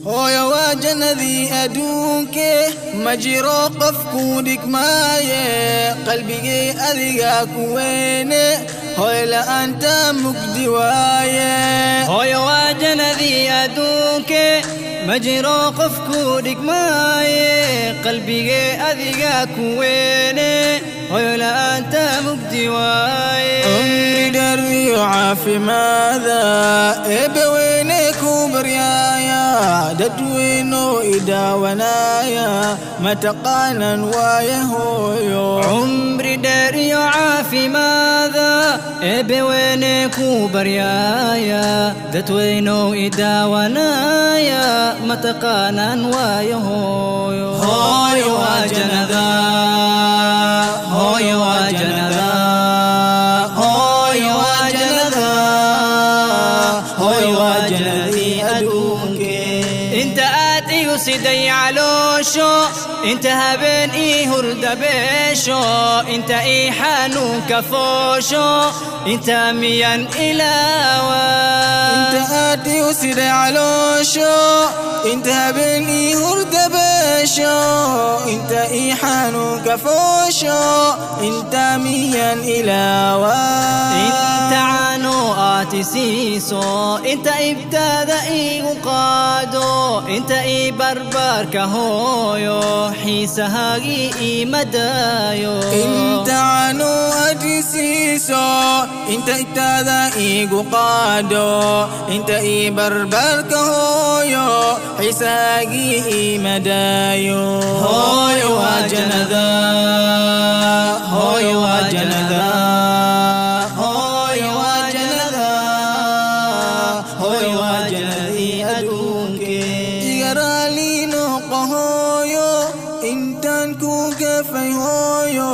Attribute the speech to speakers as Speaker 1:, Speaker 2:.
Speaker 1: hooyo waa jannadii adduunke ma jiro qof ku dhigmaaye qalbigay adiga ku weyne hooyo la'aanta mugdi waaye
Speaker 2: hooyo waa jannadii adduunke ma jiro qof ku dhigmaaye qalbigay adiga ku weyne hooyo la'aanta mugdi waaye
Speaker 1: umri dheer iyo caafimaada eebbaweyne ku baryaaya dadweyno idaawanaya mataqaanan waaye hooyo
Speaker 2: umri dheer iyo caafimaada eebbaweyne ku baryaaya dadweyno idaawanaya mataqaanan waaye hooyo
Speaker 1: hooyo waa jannada hooyo waa jannada hooyo waa jannada hooyo waa jannadii adduunke
Speaker 2: inta aad igu siday caloosho inta habeen ii hurdabeesho inta ii xanuunka foosho inta miyan ilaawa
Speaker 1: inta aad igu siday caloosho inta habeen ii hurdabeesho inta ii xanuunka foosho inta miyan ilaawa
Speaker 2: inta caano aad isiiso inta ibtaada iigu qaado inta ii barbaarka hooyo xiisahaagii ii madaayo
Speaker 1: inta caano aad isiiso inta ibtaada iigu qaado inta ii barbaarka hooyo xiisahaagii ii madaayo hooyo waa jannada hooyo waa jannada hooyo waa jannada hooyo waa jannadii adduunke iga raali noqo hooyo intaan ku gafay hooyo